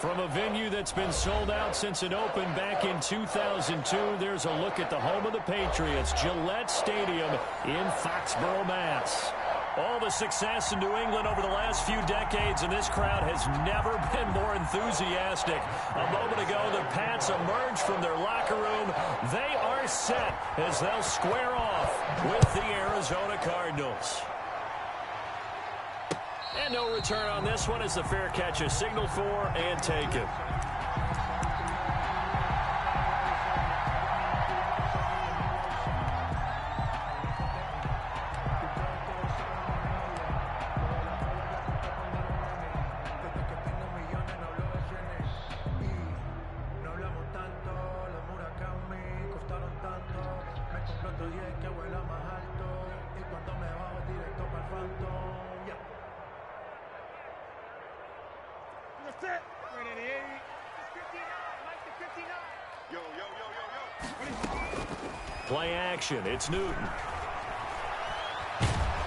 From a venue that's been sold out since it opened back in 2002, there's a look at the home of the Patriots, Gillette Stadium in Foxborough, Mass. All the success in New England over the last few decades, and this crowd has never been more enthusiastic. A moment ago, the Pats emerged from their locker room. They are set as they'll square off with the Arizona Cardinals. And no return on this one as the fair catch is signaled for and taken. Play action. It's Newton.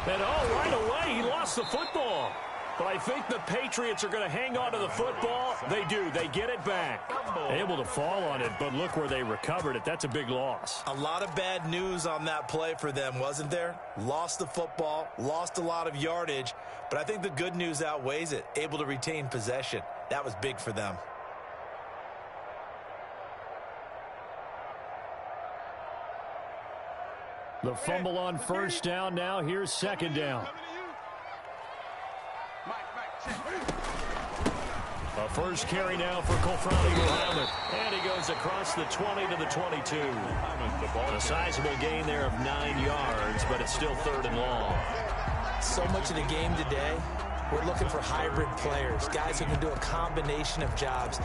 And right away, he lost the football. But I think the Patriots are going to hang on to the football. They do. They get it back. Able to fall on it, but look where they recovered it. That's a big loss. A lot of bad news on that play for them, wasn't there? Lost the football, lost a lot of yardage, but I think the good news outweighs it. Able to retain possession. That was big for them. The fumble on first down now. Here's second down. A first carry now for Kofrani Muhammad. And he goes across the 20 to the 22. A sizable gain there of 9 yards, but it's still third and long. So much of the game today, we're looking for hybrid players, guys who can do a combination of jobs.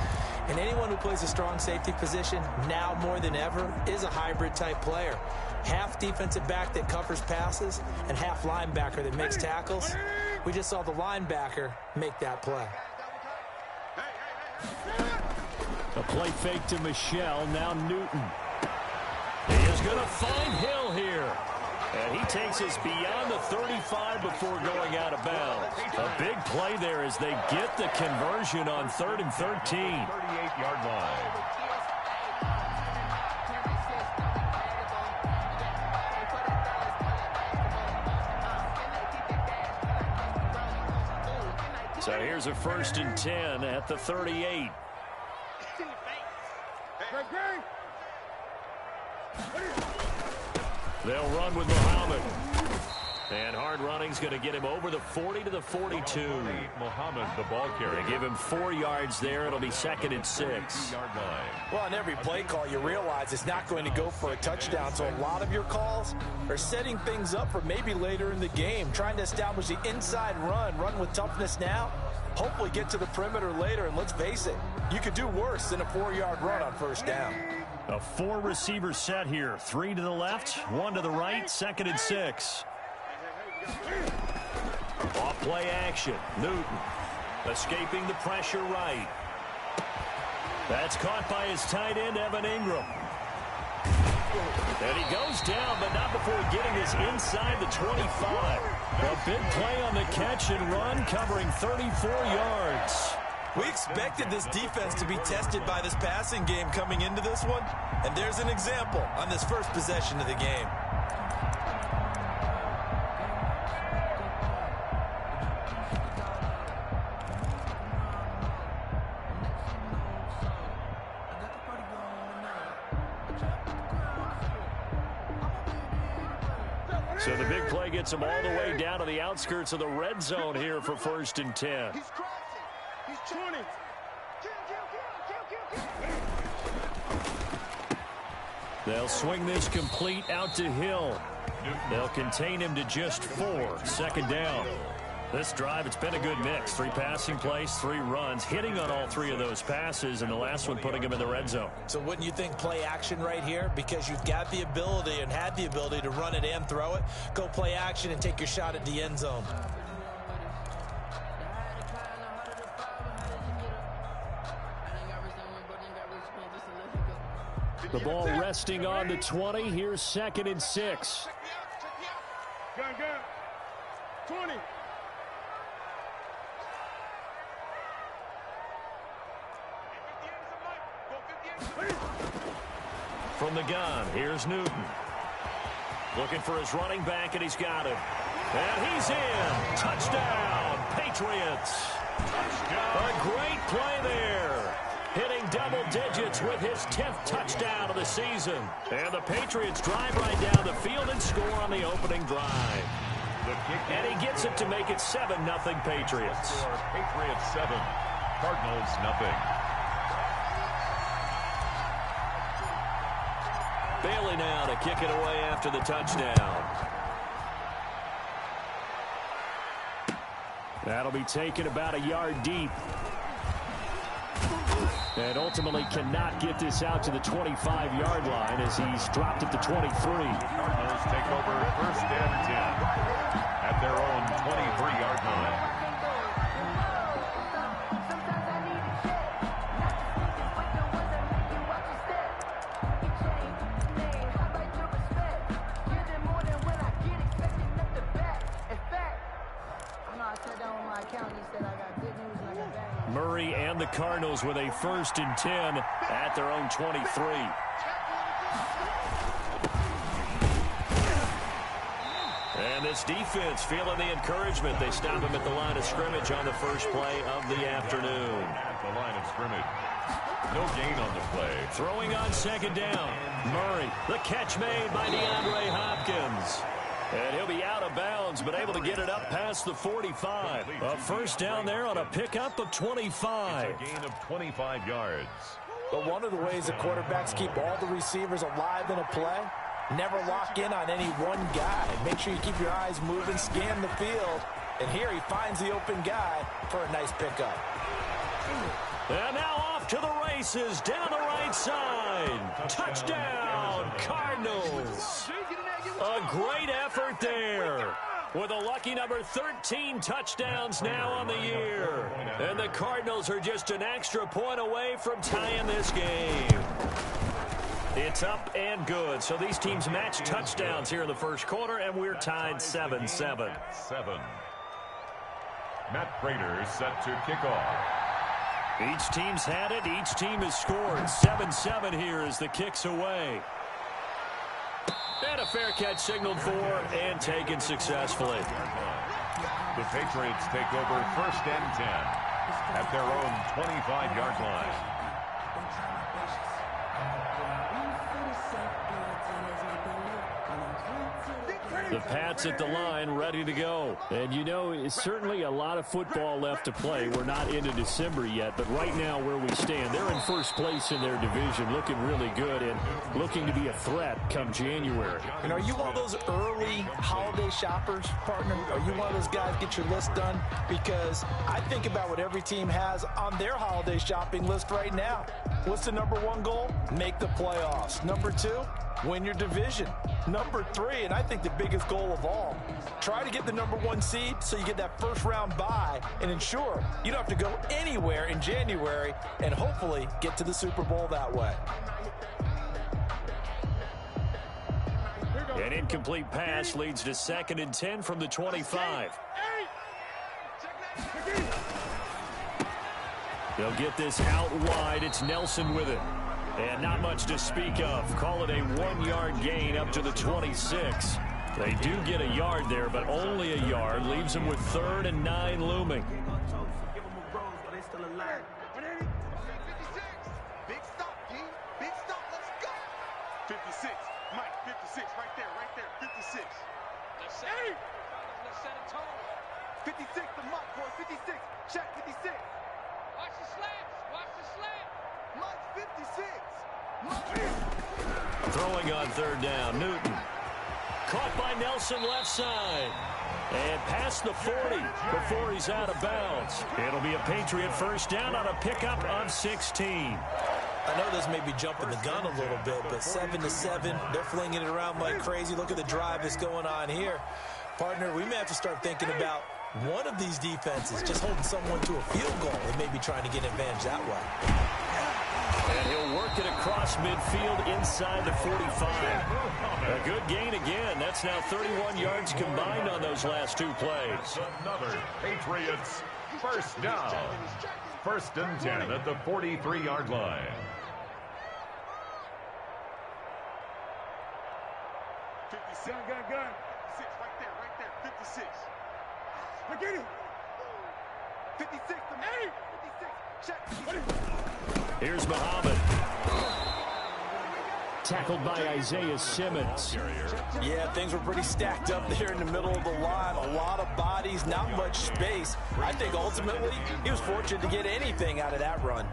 And anyone who plays a strong safety position, now more than ever, is a hybrid type player. Half defensive back that covers passes and half linebacker that makes tackles. We just saw the linebacker make that play. A play fake to Michelle, now Newton. He is going to find Hill here. And he takes us beyond the 35 before going out of bounds. A big play there as they get the conversion on 3rd and 13. 38-yard line. So here's a 1st and 10 at the 38. They'll run with Muhammad. And hard running's going to get him over the 40 to the 42. Muhammad, the ball carrier. They give him 4 yards there. It'll be 2nd and 6. Well, on every play call, you realize it's not going to go for a touchdown. So a lot of your calls are setting things up for maybe later in the game, trying to establish the inside run with toughness now, hopefully get to the perimeter later. And let's face it, you could do worse than a 4-yard run on first down. A 4-receiver set here. 3 to the left, 1 to the right, 2nd and 6. Off play action. Newton escaping the pressure right. That's caught by his tight end, Evan Ingram. And he goes down, but not before getting this inside the 25. A big play on the catch and run, covering 34 yards. We expected this defense to be tested by this passing game coming into this one, and there's an example on this first possession of the game. So the big play gets him all the way down to the outskirts of the red zone here for 1st and 10. He's crossing. He's 20. They'll swing this complete out to Hill. They'll contain him to just 4. 2nd down. This drive, it's been a good mix. 3 passing plays, 3 runs, hitting on all 3 of those passes, and the last one putting him in the red zone. So wouldn't you think play action right here? Because you've got the ability and had the ability to run it and throw it. Go play action and take your shot at the end zone. The ball resting on the 20. Here's 2nd and 6. Gun. 20. From the gun, here's Newton. Looking for his running back, and he's got him. And he's in. Touchdown, Patriots. A great play there. Hitting double digits with his 10th touchdown of the season. And the Patriots drive right down the field and score on the opening drive. And he gets it to make it 7-0 Patriots. Patriots 7, Cardinals nothing. Bailey now to kick it away after the touchdown. That'll be taken about a yard deep. And ultimately cannot get this out to the 25-yard line as he's dropped at the 23. Cardinals take over 1st and 10 at their own 23-yard line. Murray and the Cardinals with a 1st and 10 at their own 23. And this defense feeling the encouragement. They stop him at the line of scrimmage on the first play of the afternoon. At the line of scrimmage. No gain on the play. Throwing on 2nd down. Murray, the catch made by DeAndre Hopkins. And he'll be out of bounds, but able to get it up past the 45. A 1st down there on a pickup of 25. It's a gain of 25 yards. But one of the ways the quarterbacks keep all the receivers alive in a play, never lock in on any one guy. Make sure you keep your eyes moving, scan the field. And here he finds the open guy for a nice pickup. And now off to the races down the right side. Touchdown, Cardinals. A great effort there. With a lucky number 13 touchdowns now on the year. And the Cardinals are just an extra point away from tying this game. It's up and good. So these teams match touchdowns here in the first quarter, and we're tied 7-7. 7. Matt Prater set to kick off. Each team's had it. Each team has scored. 7-7 here as the kick's away. And a fair catch signaled for and taken successfully. The Patriots take over 1st and 10 at their own 25-yard line. The Pats at the line, ready to go. And, you know, it's certainly a lot of football left to play. We're not into December yet, but right now where we stand, they're in 1st place in their division, looking really good and looking to be a threat come January. And are you one of those early holiday shoppers, partner? Are you one of those guys get your list done? Because I think about what every team has on their holiday shopping list right now. What's the number 1 goal? Make the playoffs. Number 2, win your division. Number 3, and I think the biggest goal of all, try to get the number 1 seed so you get that 1st round bye and ensure you don't have to go anywhere in January and hopefully get to the Super Bowl that way. An incomplete pass leads to 2nd and 10 from the 25. They'll get this out wide. It's Nelson with it. And not much to speak of. Call it a 1-yard gain up to the 26. They do get a yard there, but only a yard. Leaves them with 3rd and 9 looming. Big stop, G. Big stop. Let's go. 56. Mike, 56. Right there. 56. Let's set a tone. 56 to Mike, boy. 56. Check 56. Watch the slants. Mike 56. Throwing on 3rd down, Newton. Caught by Nelson left side. And past the 40 before he's out of bounds. It'll be a Patriot 1st down on a pickup of 16. I know this may be jumping the gun a little bit, but 7-7, they're flinging it around like crazy. Look at the drive that's going on here. Partner, we may have to start thinking about one of these defenses just holding someone to a field goal and maybe trying to get an advantage that way. And he'll work it across midfield inside the 45. A good gain again. That's now 31 yards combined on those last 2 plays. Another Patriots 1st down. 1st and 10 at the 43-yard line. Gun. 56, right there. 56. I get it. 56 to me. 56. Check. Here's Muhammad. Tackled by Isaiah Simmons. Yeah, things were pretty stacked up there in the middle of the line. A lot of bodies, not much space. I think ultimately he was fortunate to get anything out of that run.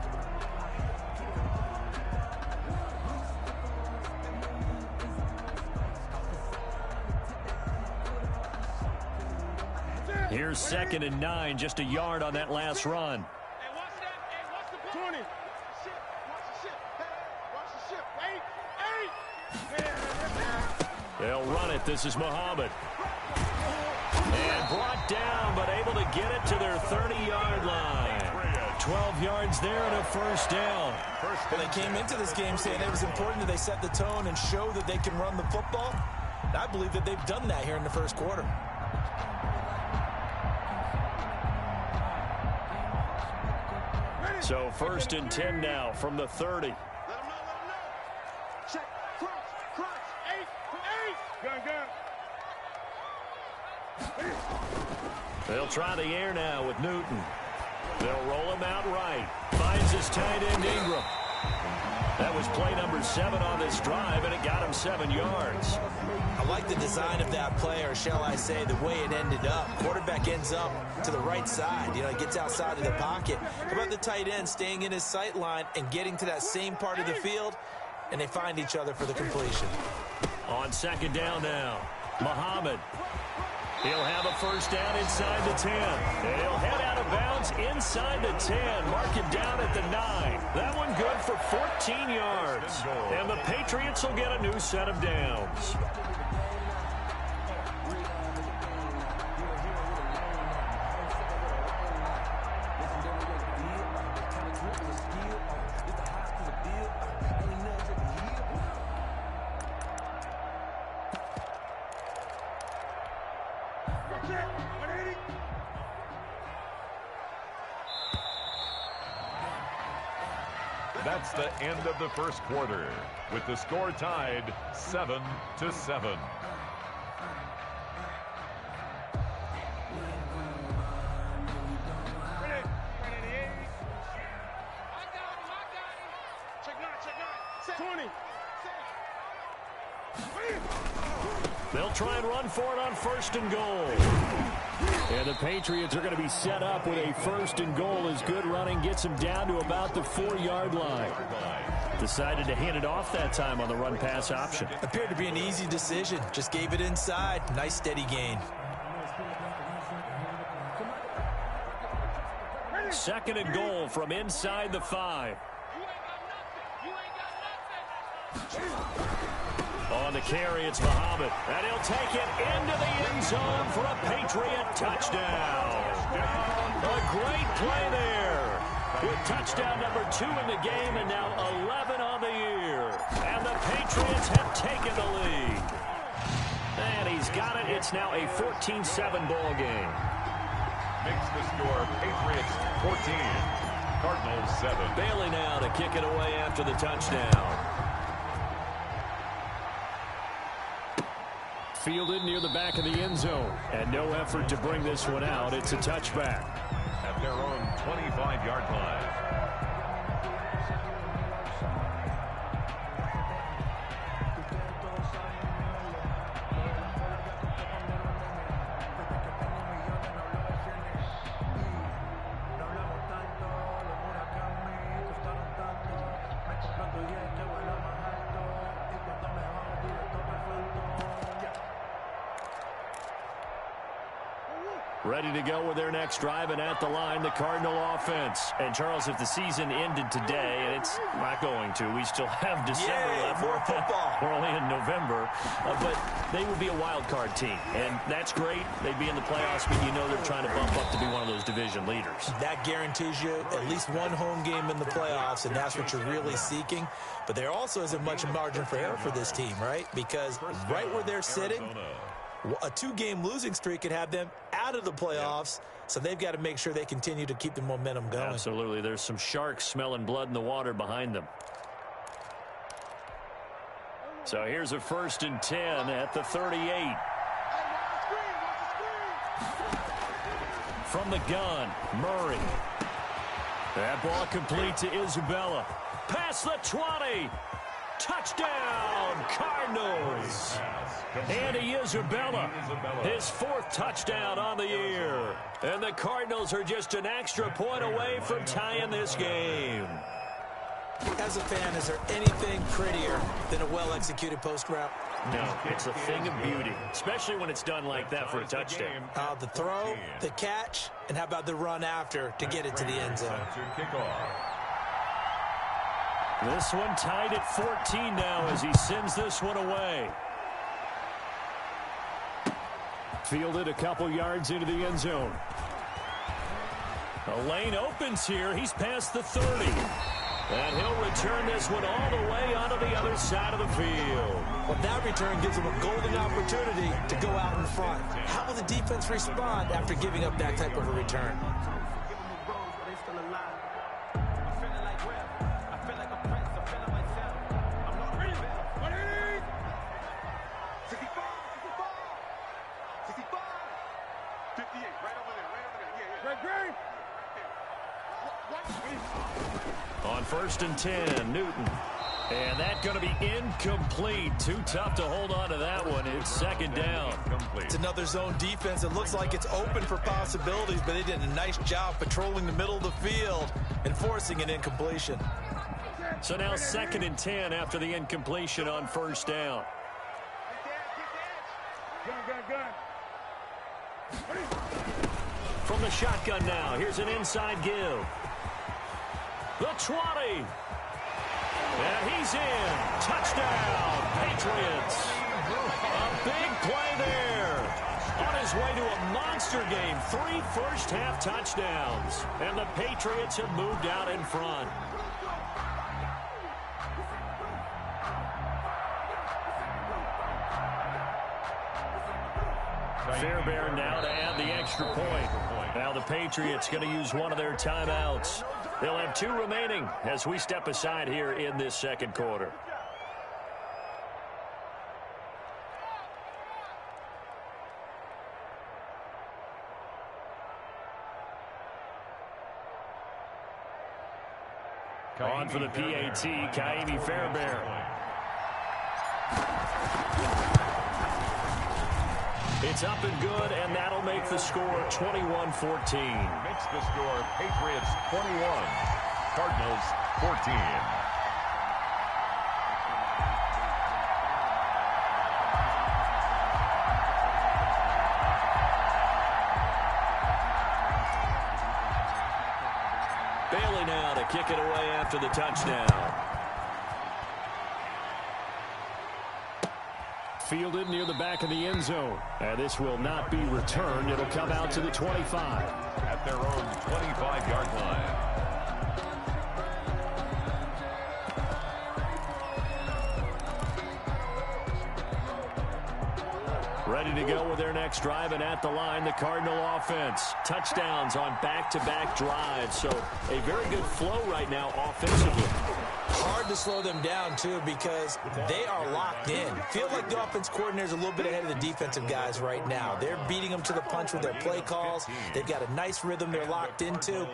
Here's 2nd and 9, just a yard on that last run. Hey, watch that. Hey, watch the ball. 20. Watch the ship. Hey, watch the ship. They'll run it. This is Muhammad. And brought down, but able to get it to their 30-yard line. 12 yards there and a first down. Well, they came into this game saying it was important that they set the tone and show that they can run the football. And I believe that they've done that here in the first quarter. So 1st and 10 now from the 30. Let him know. Check. Crunch. 8. Gun. They'll try the air now with Newton. They'll roll him out right. Finds his tight end Ingram. That was play number 7 on this drive, and it got him 7 yards. I like the design of that play, or shall I say the way it ended up. Quarterback ends up to the right side. He gets outside of the pocket. How about the tight end staying in his sight line and getting to that same part of the field, and they find each other for the completion. On 2nd down now, Muhammad. He'll have a first down inside the 10. And he'll head out of bounds inside the 10. Mark it down at the 9. That one good for 14 yards. And the Patriots will get a new set of downs. That's the end of the first quarter, with the score tied 7-7. Check 20. They'll try and run for it on 1st and goal. And the Patriots are going to be set up with a 1st and goal as good running gets them down to about the 4-yard line. Decided to hand it off that time on the run-pass option. Appeared to be an easy decision. Just gave it inside. Nice steady gain. 2nd and goal from inside the 5. On the carry, it's Muhammad. And he'll take it into the end zone for a Patriot touchdown. A great play there. With touchdown number 2 in the game and now 11 on the year. And the Patriots have taken the lead. And he's got it. It's now a 14-7 ball game. Makes the score Patriots 14, Cardinals 7. Bailey now to kick it away after the touchdown. Fielded near the back of the end zone. And no effort to bring this one out. It's a touchback. At their own 25-yard line. Ready to go with their next drive, and at the line, the Cardinal offense. And, Charles, if the season ended today, and it's not going to, we still have December left. More football. We're only in November. But they would be a wild card team, and that's great. They'd be in the playoffs, but you know they're trying to bump up to be one of those division leaders. That guarantees you at least one home game in the playoffs, and that's what you're really seeking. But there also isn't much margin for error for this team, right? Because right where they're sitting, a 2-game losing streak could have them out of the playoffs, so they've got to make sure they continue to keep the momentum going. Absolutely. There's some sharks smelling blood in the water behind them. So here's a 1st and 10 at the 38. From the gun, Murray. That ball complete to Isabella. Past the 20. Touchdown, Cardinals. Andy Isabella, his 4th touchdown on the year. And the Cardinals are just an extra point away from tying this game. As a fan, is there anything prettier than a well-executed post route? No, it's a thing of beauty, especially when it's done like that for a touchdown. The throw, the catch, and how about the run after to get it to the end zone? This one tied at 14 now as he sends this one away. Fielded a couple yards into the end zone. A lane opens here. He's past the 30. And he'll return this one all the way onto the other side of the field. Well, that return gives him a golden opportunity to go out in front. How will the defense respond after giving up that type of a return? On 1st and 10, Newton. And that's going to be incomplete. Too tough to hold on to that one. It's 2nd down. It's another zone defense. It looks like it's open for possibilities, but they did a nice job patrolling the middle of the field and forcing an incompletion. So now 2nd and 10 after the incompletion on 1st down. From the shotgun now, here's an inside give. The 20. And he's in. Touchdown, Patriots. A big play there. On his way to a monster game. 3 first-half touchdowns. And the Patriots have moved out in front. Fairbairn now to add the extra point. Now the Patriots going to use one of their timeouts. They'll have 2 remaining as we step aside here in this 2nd quarter. On for the PAT, Kaimi Fairbairn. It's up and good, and that'll make the score 21-14. Makes the score Patriots 21, Cardinals 14. Bailey now to kick it away after the touchdown. Fielded near the back of the end zone. And this will not be returned. It'll come out to the 25. At their own 25-yard line. Ready to go with their next drive, and at the line, the Cardinal offense. Touchdowns on back-to-back drives. So a very good flow right now offensively. Hard to slow them down, too, because they are locked in. Feels like the offense coordinator is a little bit ahead of the defensive guys right now. They're beating them to the punch with their play calls. They've got a nice rhythm they're locked into.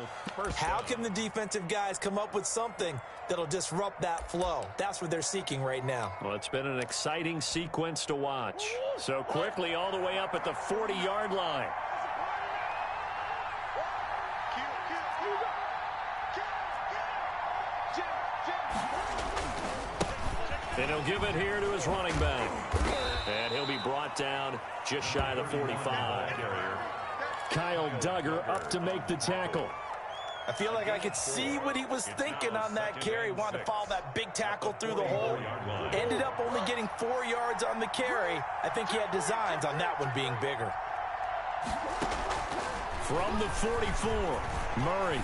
How can the defensive guys come up with something that'll disrupt that flow? That's what they're seeking right now. Well, it's been an exciting sequence to watch. So quickly all the way up at the 40-yard line. And he'll give it here to his running back. And he'll be brought down just shy of the 45. Kyle Duggar up to make the tackle. I feel like I could see what he was thinking on that carry. Wanted to follow that big tackle through the hole. Ended up only getting 4 yards on the carry. I think he had designs on that one being bigger. From the 44, Murray.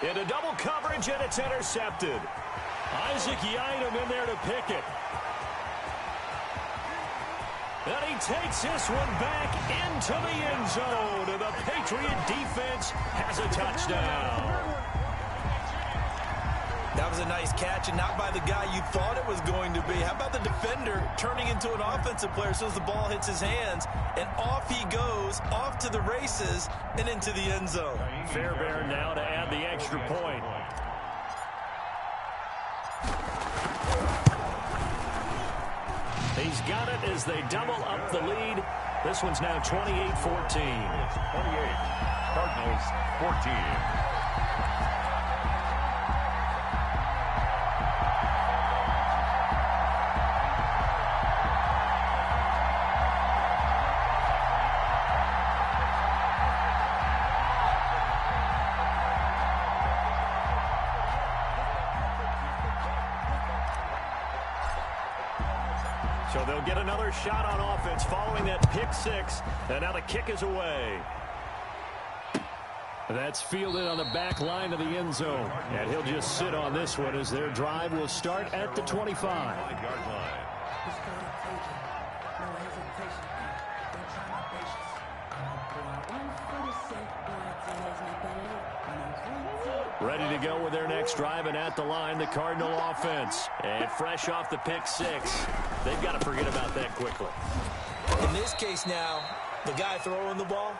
Into double coverage, and it's intercepted. Isaac Yiadom in there to pick it. And he takes this one back into the end zone. And the Patriot defense has a touchdown. That was a nice catch, and not by the guy you thought it was going to be. How about the defender turning into an offensive player as soon as the ball hits his hands, and off he goes, off to the races, and into the end zone. Fairbairn now to add the extra point. He's got it as they double up the lead. This one's now 28-14. It's 28. Cardinals 14. So they'll get another shot on offense following that pick six. And now the kick is away. That's fielded on the back line of the end zone. And he'll just sit on this one as their drive will start at the 25. Ready to go with their next drive, and at the line, the Cardinal offense. And fresh off the pick six, they've got to forget about that quickly. In this case now, the guy throwing the ball,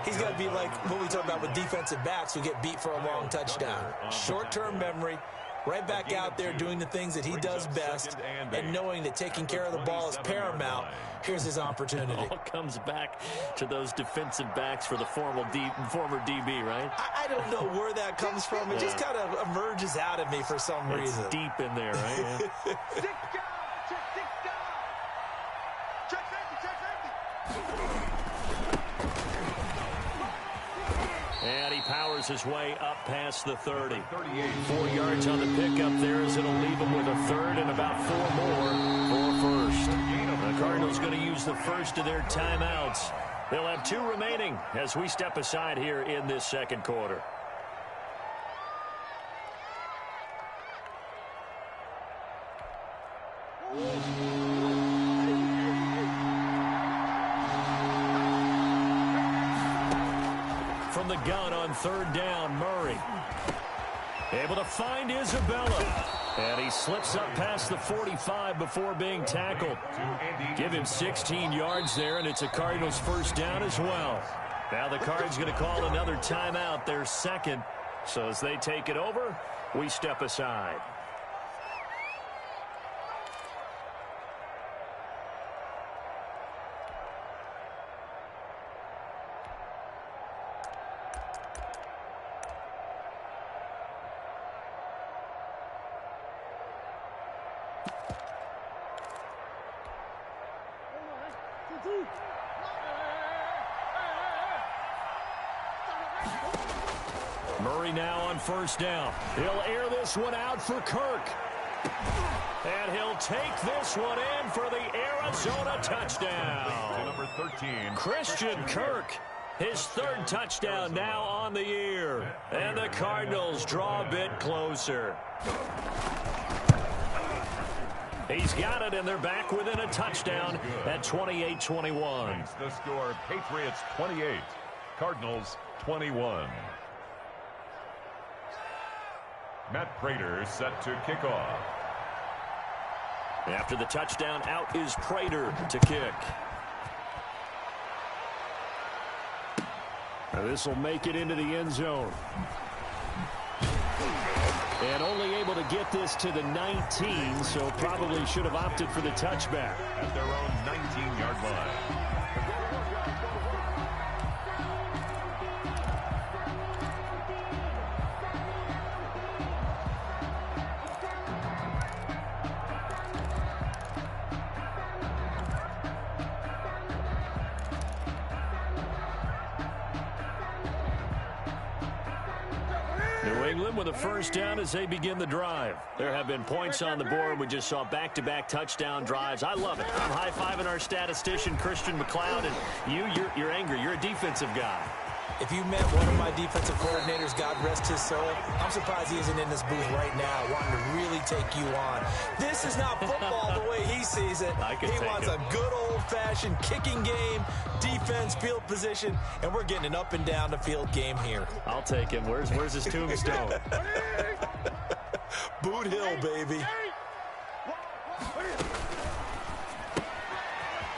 he's got to be like what we talk about with defensive backs who get beat for a long touchdown. Short-term memory, right back out there doing the things that he does best, and knowing that taking care of the ball is paramount. Here's his opportunity. It all comes back to those defensive backs for the former DB, right? I don't know where that comes from. It just kind of emerges out of me for some reason. It's deep in there, right? Yeah. And he powers his way up past the 30. 4 yards on the pickup there as it'll leave him with a third and about 4 more for first. The Cardinals going to use the first of their timeouts. They'll have 2 remaining as we step aside here in this second quarter. From the gun on third down, Murray. Able to find Isabella. And he slips up past the 45 before being tackled. Give him 16 yards there, and it's a Cardinals first down as well. Now the Cards going to call another timeout, their second. So as they take it over, we step aside. Murray now on first down. He'll air this one out for Kirk. And he'll take this one in for the Arizona touchdown. Number 13. Christian Kirk, his third touchdown now on the year. And the Cardinals draw a bit closer. He's got it, and they're back within a touchdown at 28-21. The score, Patriots 28, Cardinals 21. Matt Prater set to kick off. After the touchdown, out is Prater to kick. Now this will make it into the end zone. And only able to get this to the 19, so probably should have opted for the touchback. At their own 19-yard line. New England with a first down as they begin the drive. There have been points on the board. We just saw back-to-back touchdown drives. I love it. I'm high-fiving our statistician, Christian McLeod, and you're angry. You're a defensive guy. If you met one of my defensive coordinators, God rest his soul, I'm surprised he isn't in this booth right now wanting to really take you on. This is not football the way he sees it. He wants a good old-fashioned kicking game, defense, field position, and we're getting an up-and-down-the-field game here. I'll take him. Where's his tombstone? Boot Hill, baby.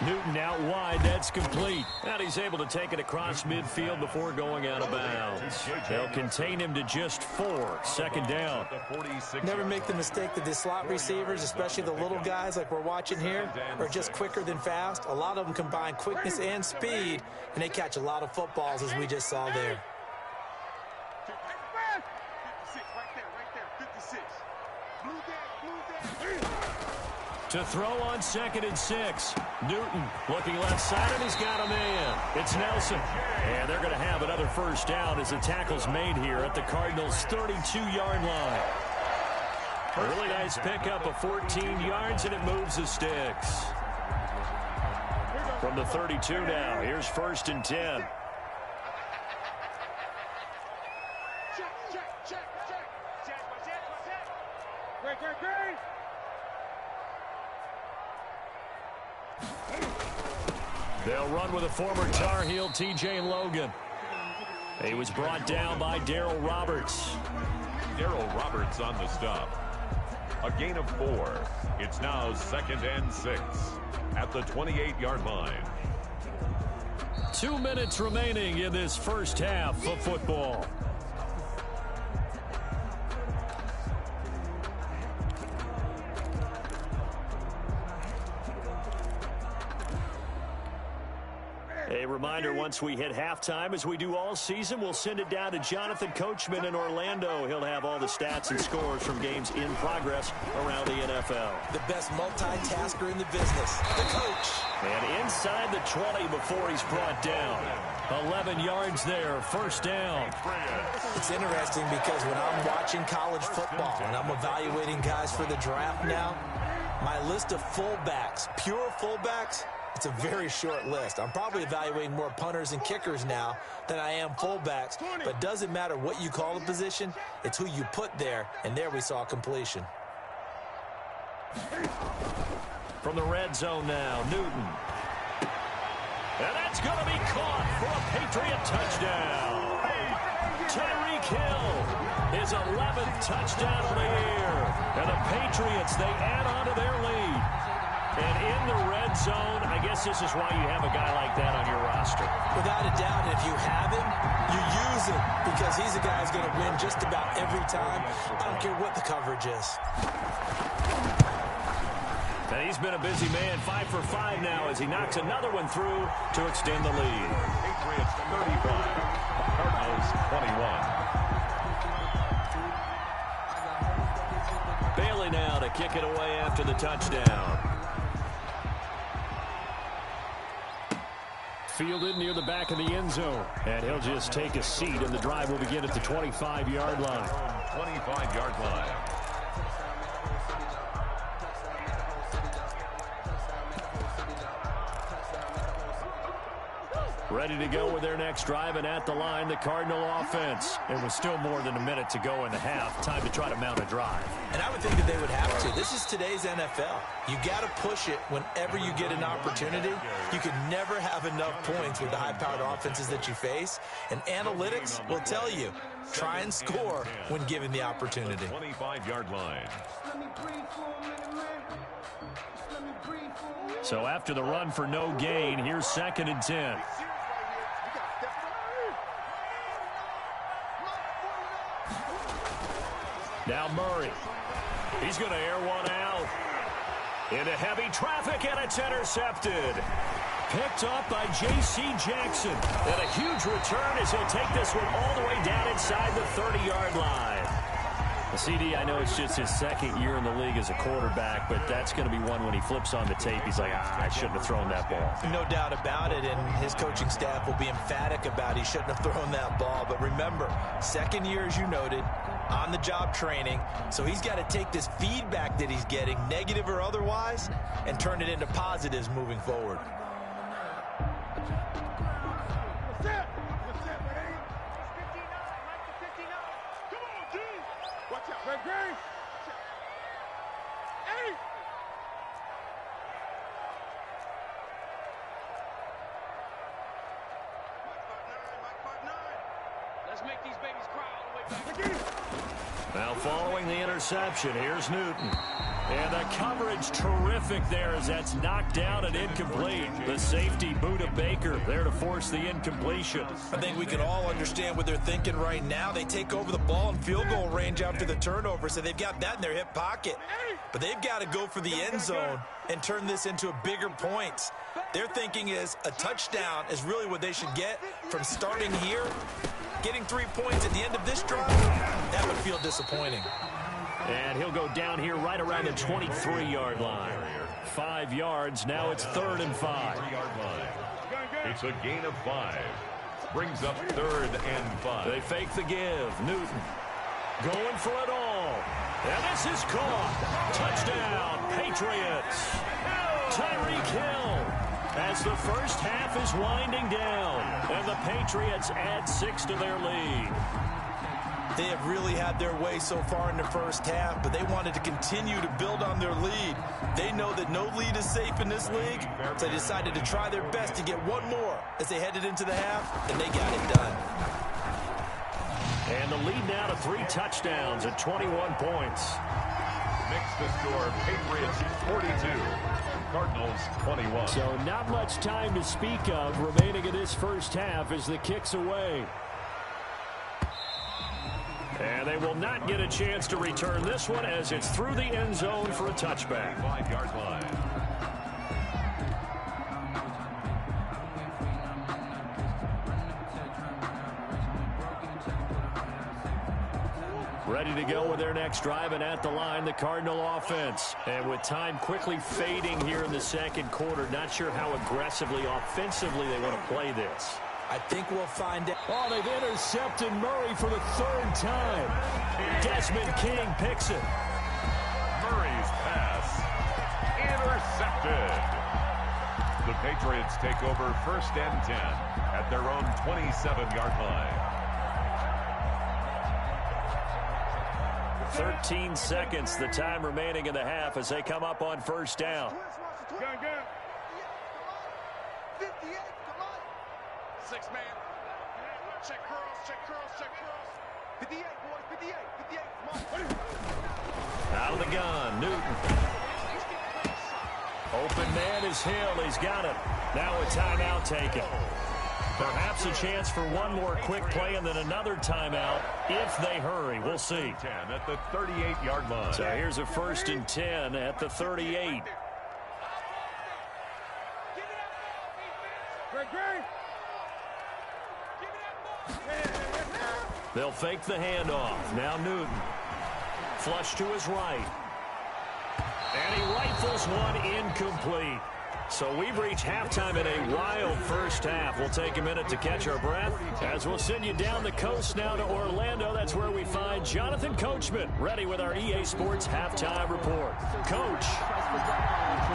Newton out wide. That's complete. And he's able to take it across midfield before going out of bounds. They'll contain him to just 4. Second down. Never make the mistake that the slot receivers, especially the little guys like we're watching here, are just quicker than fast. A lot of them combine quickness and speed, and they catch a lot of footballs, as we just saw there. 56, right there, 56. Blue day. To throw on 2nd and 6. Newton looking left side, and he's got a man. It's Nelson. And they're going to have another first down as the tackle's made here at the Cardinals' 32-yard line. A really nice pickup of 14 yards, and it moves the sticks. From the 32 now, here's 1st and 10. Great. They'll run with a former Tar Heel, T.J. Logan. He was brought down by Darryl Roberts. Darryl Roberts on the stop. A gain of 4. It's now 2nd and 6 at the 28-yard line. 2 minutes remaining in this first half of football. A reminder, once we hit halftime, as we do all season, we'll send it down to Jonathan Coachman in Orlando. He'll have all the stats and scores from games in progress around the NFL. The best multitasker in the business, the coach. And inside the 20 before he's brought down. 11 yards there, first down. It's interesting because when I'm watching college football and I'm evaluating guys for the draft now, my list of fullbacks, pure fullbacks, it's a very short list. I'm probably evaluating more punters and kickers now than I am fullbacks, but it doesn't matter what you call a position, it's who you put there, and there we saw completion. From the red zone now, Newton. And that's going to be caught for a Patriot touchdown. Tyreek Hill, his 11th touchdown of the year. And the Patriots, they add on to their lead. And in the red zone, I guess this is why you have a guy like that on your roster. Without a doubt, if you have him, you use him because he's a guy who's going to win just about every time. I don't care what the coverage is. And he's been a busy man, 5 for 5 now as he knocks another one through to extend the lead. Patriots 35, Cardinals 21. Bailey now to kick it away after the touchdown. Fielded near the back of the end zone. And he'll just take a seat, and the drive will begin at the 25-yard line. 25-yard line. Ready to go with their next drive, and at the line, the Cardinal offense. There was still more than a minute to go in the half. Time to try to mount a drive. And I would think that they would have to. This is today's NFL. You got to push it whenever you get an opportunity. You can never have enough points with the high-powered offenses that you face. And analytics will tell you, try and score when given the opportunity. 25-yard line. So after the run for no gain, here's 2nd and 10. Now Murray. He's going to air one out. Into heavy traffic, and it's intercepted. Picked up by J.C. Jackson. And a huge return as he'll take this one all the way down inside the 30-yard line. The CD, I know it's just his 2nd year in the league as a quarterback, but that's going to be one when he flips on the tape. He's like, I shouldn't have thrown that ball. No doubt about it, and his coaching staff will be emphatic about he shouldn't have thrown that ball. But remember, 2nd year, as you noted, on-the-job training, so he's got to take this feedback that he's getting, negative or otherwise, and turn it into positives moving forward. Let's make these babies cry all the way back. Now following the interception, here's Newton. And the coverage terrific there as that's knocked down and incomplete. The safety, Buda Baker, there to force the incompletion. I think we can all understand what they're thinking right now. They take over the ball in field goal range after the turnover, so they've got that in their hip pocket. But they've got to go for the end zone and turn this into a bigger points. Their thinking is a touchdown is really what they should get from starting here. Getting 3 points at the end of this drive, that would feel disappointing. And he'll go down here right around the 23-yard line. 5 yards. Now it's 3rd and 5. It's a gain of 5. Brings up 3rd and 5. They fake the give. Newton going for it all. And this is caught. Touchdown, Patriots. Tyreek Hill as the first half is winding down. And the Patriots add 6 to their lead. They have really had their way so far in the first half, but they wanted to continue to build on their lead. They know that no lead is safe in this league, so they decided to try their best to get one more as they headed into the half, and they got it done. And the lead now to 3 touchdowns at 21 points. Makes the score Patriots 42, Cardinals 21. So not much time to speak of remaining in this first half as the kick's away. And they will not get a chance to return this one as it's through the end zone for a touchback. 5-yard line. Ready to go with their next drive, and at the line, the Cardinal offense. And with time quickly fading here in the second quarter, not sure how aggressively, offensively they want to play this. I think we'll find out. Oh, they've intercepted Murray for the 3rd time. Desmond King picks it. Murray's pass intercepted. The Patriots take over 1st and 10 at their own 27-yard line. 13 seconds, the time remaining in the half as they come up on 1st down. 6-man. Check curls, check curls, check curls. 58, boys, 58, 58. Come on. Out of the gun, Newton. Open man is Hill. He's got it. Now a timeout taken. Perhaps a chance for one more quick play and then another timeout if they hurry. We'll see. 10 at the 38-yard line. So here's a 1st and 10 at the 38. They'll fake the handoff. Now Newton. Flush to his right. And he rifles one incomplete. So we've reached halftime in a wild first half. We'll take a minute to catch our breath as we'll send you down the coast now to Orlando. That's where we find Jonathan Coachman ready with our EA Sports halftime report. Coach,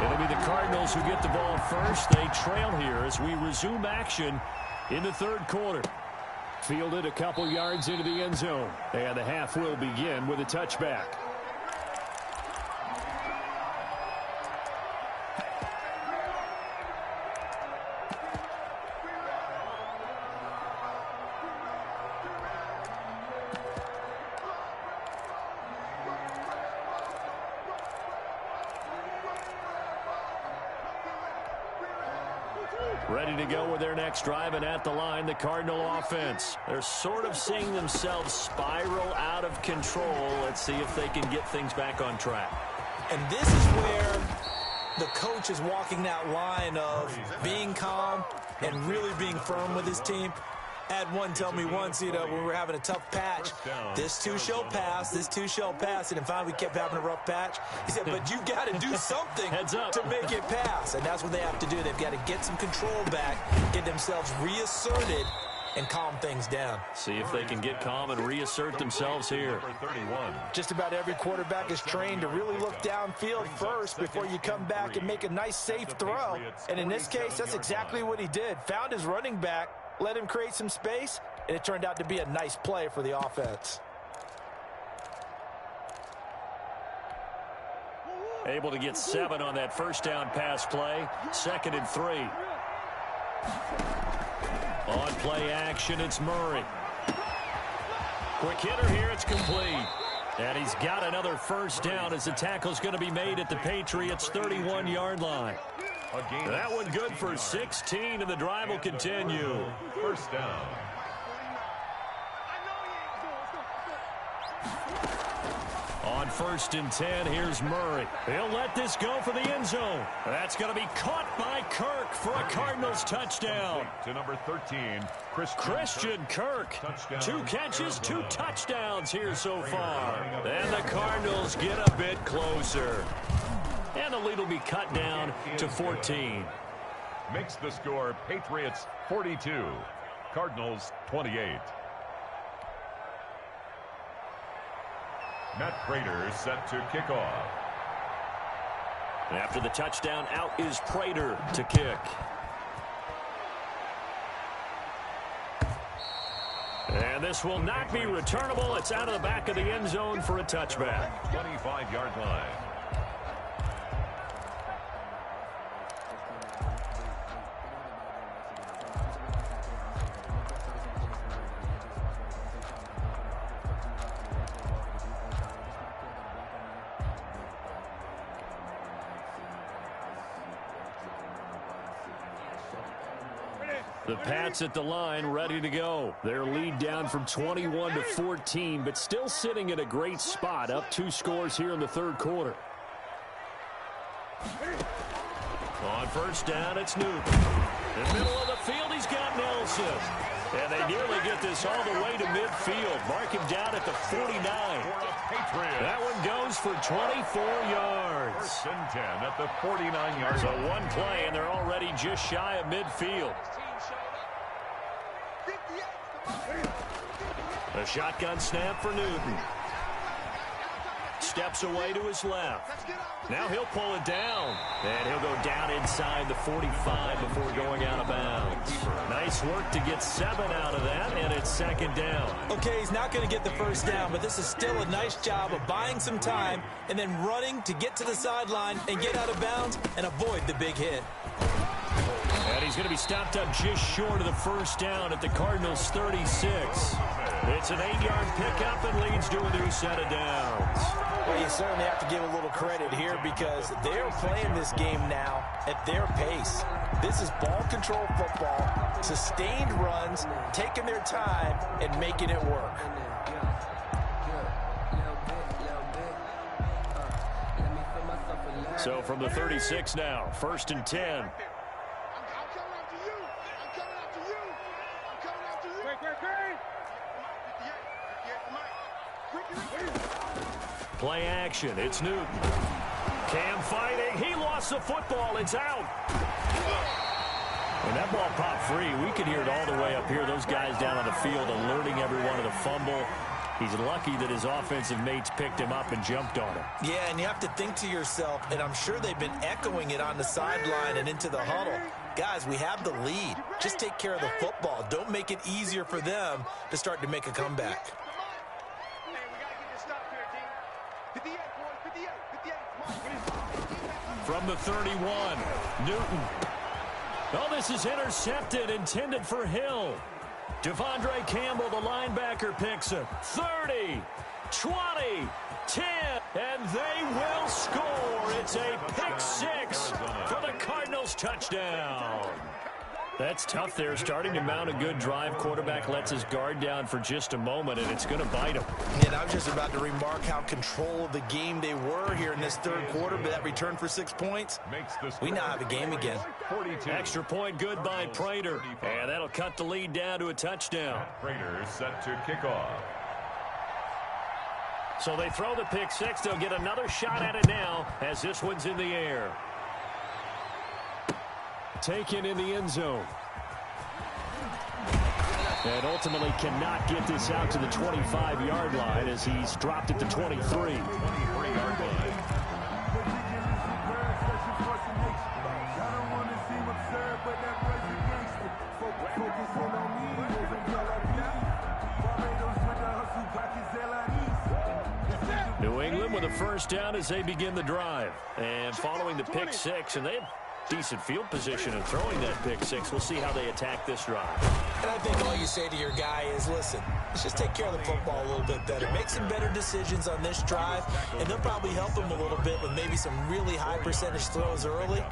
it'll be the Cardinals who get the ball first. They trail here as we resume action in the 3rd quarter. Fielded a couple yards into the end zone. And the half will begin with a touchback. Ready to go with their next drive, and at the line, the Cardinal offense. They're sort of seeing themselves spiral out of control. Let's see if they can get things back on track. And this is where the coach is walking that line of being calm and really being firm with his team. I had one tell me once, when we were having a tough patch, this too shall pass, this too shall pass. And finally we kept having a rough patch. He said, but you got to do something to make it pass. And that's what they have to do. They've got to get some control back, get themselves reasserted, and calm things down. See if they can get calm and reassert themselves here. Just about every quarterback is trained to really look downfield first before you come back and make a nice, safe throw. And in this case, that's exactly what he did. Found his running back, let him create some space, and it turned out to be a nice play for the offense. Able to get 7 on that first down pass play. 2nd and 3. On play action, it's Murray. Quick hitter here. It's complete. And he's got another first down as the tackle's going to be made at the Patriots' 31-yard line. That one good for 16, and the drive will continue. First down. On 1st and 10, here's Murray. He'll let this go for the end zone. That's going to be caught by Kirk for a Cardinals touchdown. To number 13, Christian Kirk. 2 catches, 2 touchdowns here so far. And the Cardinals get a bit closer. And the lead will be cut down to 14. Makes the score Patriots 42, Cardinals 28. Matt Prater set to kick off. After the touchdown, out is Prater to kick. And this will not be returnable. It's out of the back of the end zone for a touchback. 25-yard line. The Pats at the line, ready to go. Their lead down from 21 to 14, but still sitting in a great spot, up 2 scores here in the 3rd quarter. On 1st down, it's Newton. In the middle of the field, he's got Nelson. And they nearly get this all the way to midfield. Mark him down at the 49. That one goes for 24 yards. 1st and 10 at the 49-yard So line. one play, and they're already just shy of midfield. A shotgun snap for Newton. Steps away to his left. Now he'll pull it down. And he'll go down inside the 45 before going out of bounds. Nice work to get 7 out of that, and it's 2nd down. Okay, he's not going to get the first down, but this is still a nice job of buying some time and then running to get to the sideline and get out of bounds and avoid the big hit. And he's going to be stopped up just short of the first down at the Cardinals' 36. It's an 8-yard pickup and leads to a new set of downs. Well, you certainly have to give a little credit here because they're playing this game now at their pace. This is ball control football, sustained runs, taking their time and making it work. So from the 36 now, 1st and 10. Play action. It's Newton. Cam fighting. He lost the football. It's out. And that ball popped free. We could hear it all the way up here. Those guys down on the field alerting everyone of the fumble. He's lucky that his offensive mates picked him up and jumped on him. Yeah, and you have to think to yourself, and I'm sure they've been echoing it on the sideline and into the huddle. Guys, we have the lead. Just take care of the football. Don't make it easier for them to start to make a comeback. From the 31, Newton. Oh, this is intercepted, intended for Hill. Devondre Campbell, the linebacker, picks it. 30, 20, 10, and they will score. It's a pick 6 for the Cardinals touchdown. That's tough there, starting to mount a good drive. Quarterback lets his guard down for just a moment, and it's going to bite him. And I was just about to remark how control of the game they were here in this 3rd quarter, but that return for 6 points, we now have a game again. 42. Extra point good by Prater, and that'll cut the lead down to a touchdown. Prater set to kick off. So they throw the pick 6. They'll get another shot at it now as this one's in the air. Taken in the end zone. And ultimately cannot get this out to the 25-yard line as he's dropped at the 23. 23-yard line. New England with a first down as they begin the drive. And following the pick 6, and they have decent field position in throwing that pick 6. We'll see how they attack this drive. And I think all you say to your guy is, listen, let's just take care of the football a little bit better. Make some better decisions on this drive, and they'll probably help him a little bit with maybe some really high percentage throws early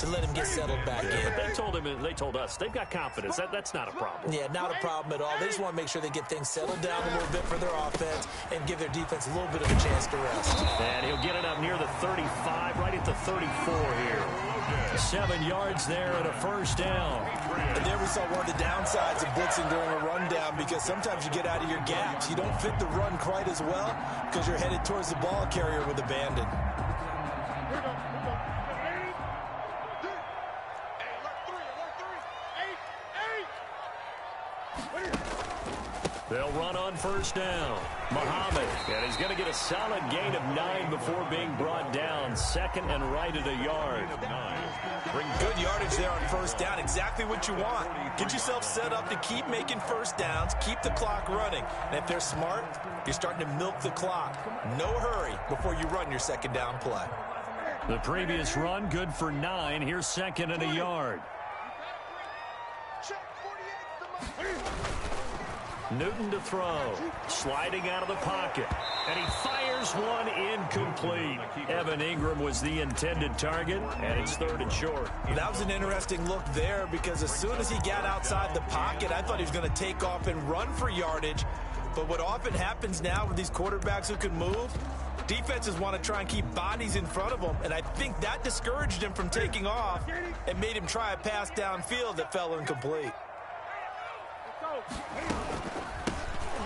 to let him get settled back in. But they told us they've got confidence. That's not a problem. Yeah, not a problem at all. They just want to make sure they get things settled down a little bit for their offense and give their defense a little bit of a chance to rest. And he'll get it up near the 35, right at the 34 here. 7 yards there and a first down. And there we saw one of the downsides of blitzing during a rundown, because sometimes you get out of your gaps. You don't fit the run quite as well because you're headed towards the ball carrier with abandon. They'll run on first down. Muhammad, and he's going to get a solid gain of 9 before being brought down. Second and right at a yard. Bring good yardage there on first down. Exactly what you want. Get yourself set up to keep making first downs, keep the clock running. And if they're smart, you're starting to milk the clock. No hurry before you run your second down play. The previous run, good for 9. Here's second and a yard. Newton to throw, sliding out of the pocket, and he fires one incomplete. Evan Ingram was the intended target, and it's third and short. That was an interesting look there, because as soon as he got outside the pocket, I thought he was going to take off and run for yardage. But what often happens now with these quarterbacks who can move, defenses want to try and keep bodies in front of them, and I think that discouraged him from taking off and made him try a pass downfield that fell incomplete.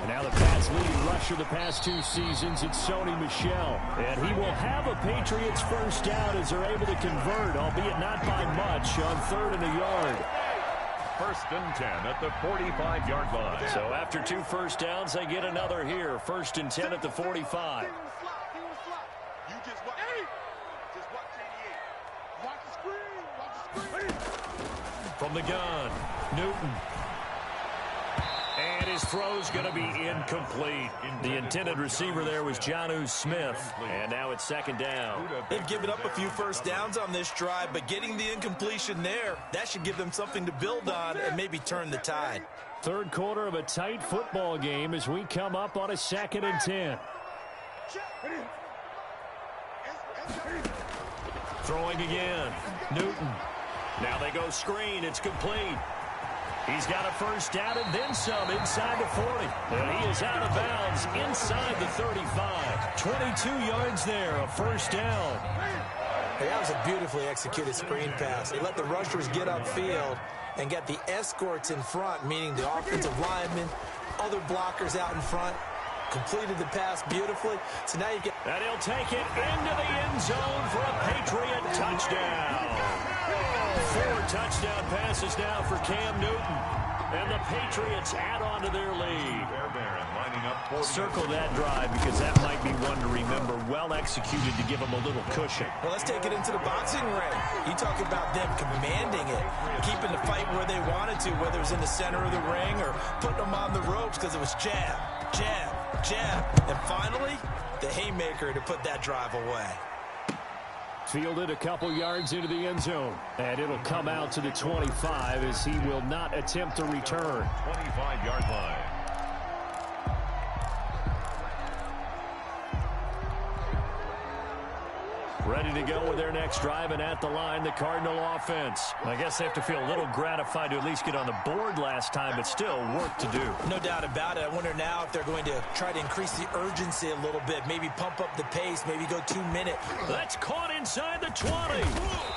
Now the Pats' leading rusher the past 2 seasons, it's Sony Michel. And he will have a Patriots first down as they're able to convert, albeit not by much, on third and a yard. First and 10 at the 45-yard line. So after 2 first downs, they get another here. First and 10 at the 45. You just watch. Just watch 88. Watch the screen. Watch the screen. From the gun, Newton. And his throw's going to be incomplete. The intended receiver there was Jonnu Smith. And now it's second down. They've given up a few first downs on this drive, but getting the incompletion there, that should give them something to build on and maybe turn the tide. Third quarter of a tight football game as we come up on a second and 10. Throwing again. Newton. Now they go screen. It's complete. He's got a first down and then some inside the 40. And he is out of bounds inside the 35. 22 yards there, a first down. Hey, that was a beautifully executed screen pass. They let the rushers get upfield and get the escorts in front, meaning the offensive linemen, other blockers out in front. Completed the pass beautifully. So now you get... And he'll take it into the end zone for a Patriot touchdown. 4 touchdown passes now for Cam Newton. And the Patriots add on to their lead. Circle that drive because that might be one to remember. Well executed to give them a little cushion. Well, let's take it into the boxing ring. You talk about them commanding it, keeping the fight where they wanted to, whether it was in the center of the ring or putting them on the ropes, because it was jab, jab, jab. And finally, the haymaker to put that drive away. Fielded a couple yards into the end zone. And it'll come out to the 25 as he will not attempt to return. 25-yard line. Ready to go with their next drive, and at the line, the Cardinal offense. I guess they have to feel a little gratified to at least get on the board last time, but still work to do. No doubt about it. I wonder now if they're going to try to increase the urgency a little bit, maybe pump up the pace, maybe go 2 minutes. That's caught inside the 20.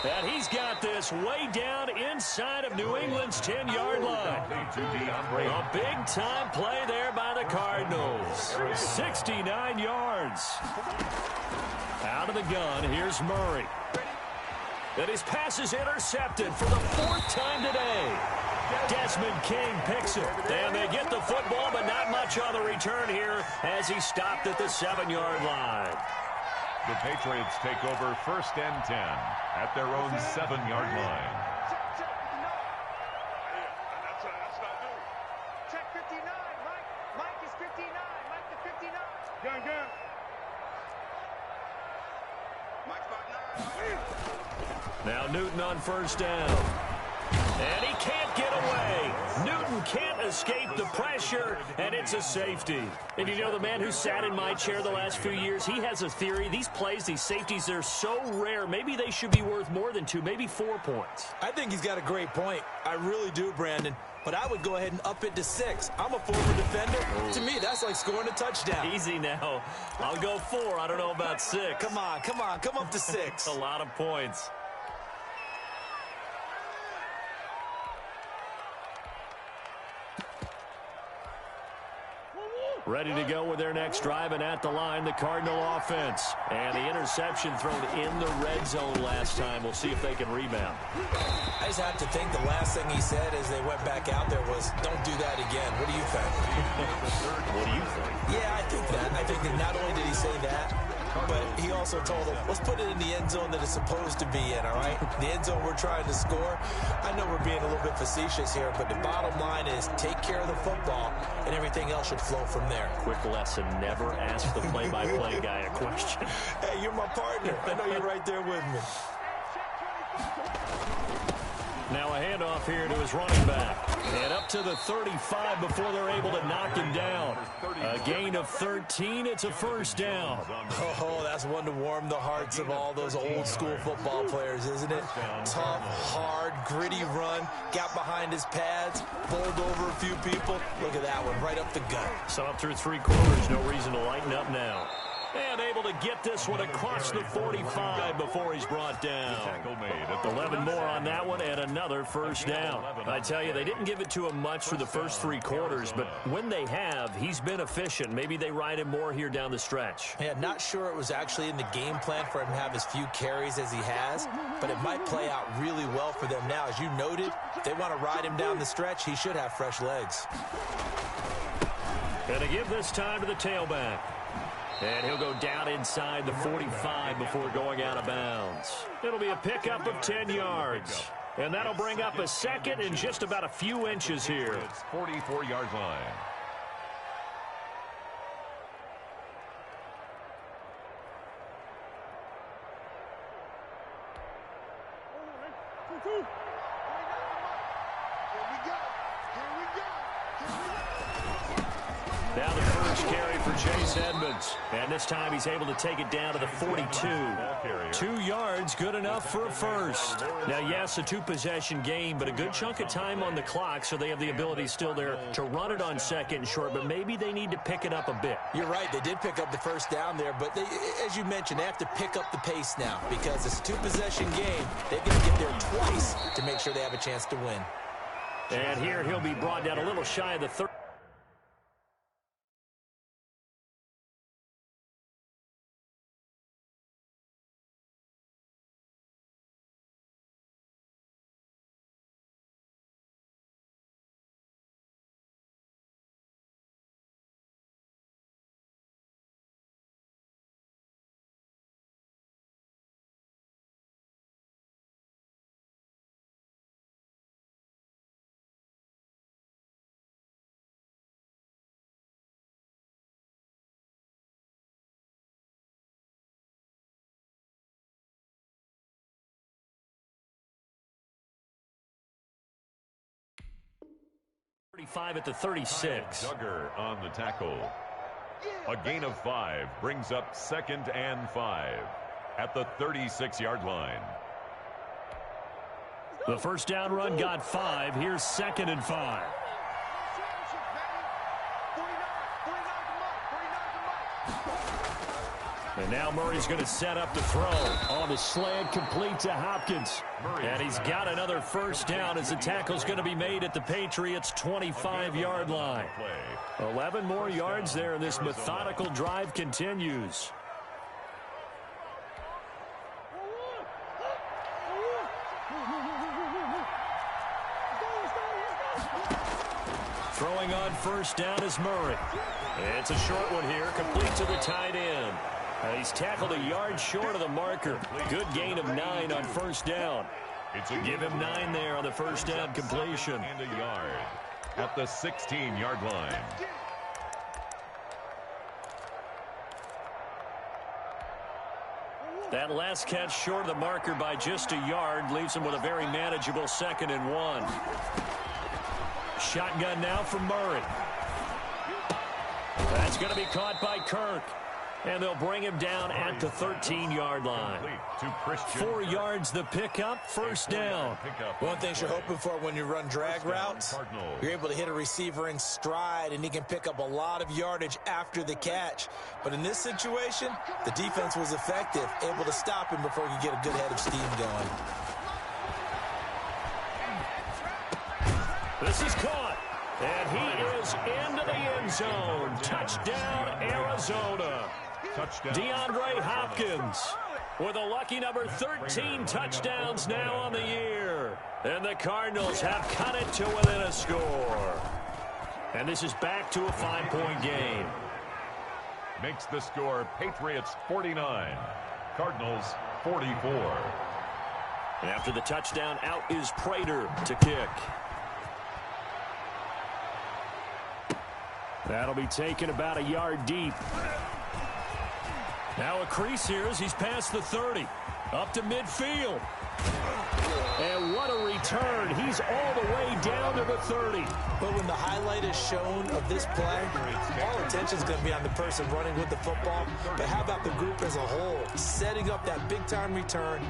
And he's got this way down inside of New England's 10-yard line. A big-time play there by the Cardinals. 69 yards. Out of the gun, here's Murray. And his pass is intercepted for the 4th time today. Desmond King picks it. And they get the football, but not much on the return here as he stopped at the 7-yard line. The Patriots take over first and 10 at their own 7-yard line. Check 59, Mike. Mike is 59. Mike the 59. Gun. Now Newton on first down. And he can't get away. Newton can't escape the pressure, and it's a safety. And you know, the man who sat in my chair the last few years, he has a theory. These plays, these safeties, they're so rare. Maybe they should be worth more than 2, maybe 4 points. I think he's got a great point. I really do, Brandon. But I would go ahead and up it to 6. I'm a former defender. To me, that's like scoring a touchdown. Easy now. I'll go 4. I don't know about 6. Come on. Come up to 6. A lot of points. Ready to go with their next drive, and at the line, the Cardinal offense. And the interception thrown in the red zone last time. We'll see if they can rebound. I just have to think the last thing he said as they went back out there was, don't do that again. What do you think? What do you think? Yeah, I think that. I think that not only did he say that, but he also told them, let's put it in the end zone that it's supposed to be in, all right? The end zone we're trying to score. I know we're being a little bit facetious here, but the bottom line is take care of the football, and everything else should flow from there. Quick lesson, never ask the play-by-play guy a question. Hey, you're my partner. I know you're right there with me. Now a handoff here to his running back. And up to the 35 before they're able to knock him down. A gain of 13. It's a first down. Oh, that's one to warm the hearts of all those old-school football players, isn't it? Tough, hard, gritty run. Got behind his pads. Bowled over a few people. Look at that one, right up the gut. So up through 3 quarters. No reason to lighten up now. And able to get this one across the 45 before he's brought down. 11 more on that one and another first down. I tell you, they didn't give it to him much for the first 3 quarters, but when they have, he's been efficient. Maybe they ride him more here down the stretch. Yeah, not sure it was actually in the game plan for him to have as few carries as he has, but it might play out really well for them now. As you noted, if they want to ride him down the stretch, he should have fresh legs. Going to give this time to the tailback. And he'll go down inside the 45 before going out of bounds. It'll be a pickup of 10 yards. And that'll bring up a second and just about a few inches here. It's 44-yard line. Now the first carry for Chase Edmonds. And this time he's able to take it down to the 42. 2 yards, good enough for a first. Now, yes, a 2-possession game, but a good chunk of time on the clock, so they have the ability still there to run it on second and short, but maybe they need to pick it up a bit. You're right. They did pick up the first down there, but they, as you mentioned, they have to pick up the pace now because it's a 2-possession game. They've got to get there twice to make sure they have a chance to win. And here he'll be brought down a little shy of the 30. At the 36. Duggar on the tackle. A gain of 5 brings up 2nd and 5 at the 36-yard line. The first down run got 5. Here's 2nd and 5. And now Murray's going to set up the throw. On the slant, complete to Hopkins. And he's got another first down as the tackle's going to be made at the Patriots' 25-yard line. 11 more yards there, and this methodical drive continues. Throwing on first down is Murray. It's a short one here, complete to the tight end. He's tackled a yard short of the marker. Good gain of 9 on first down. Give him 9 there on the first down completion. And a yard at the 16-yard line. That last catch short of the marker by just a yard leaves him with a very manageable 2nd and 1. Shotgun now from Murray. That's going to be caught by Kirk. And they'll bring him down at the 13-yard line. 4 yards the pickup, first down. One thing you're hoping for when you run drag routes, you're able to hit a receiver in stride, and he can pick up a lot of yardage after the catch. But in this situation, the defense was effective, able to stop him before he could get a good head of steam going. This is caught, and he is into the end zone. Touchdown, Arizona. DeAndre Hopkins with a lucky number 13 touchdowns now on the year. And the Cardinals have cut it to within a score. And this is back to a 5-point game. Makes the score Patriots 49, Cardinals 44. And after the touchdown, out is Prater to kick. That'll be taken about a yard deep. Now a crease here as he's past the 30. Up to midfield. And what a return. He's all the way down to the 30. But when the highlight is shown of this play, all attention is going to be on the person running with the football. But how about the group as a whole? Setting up that big-time return,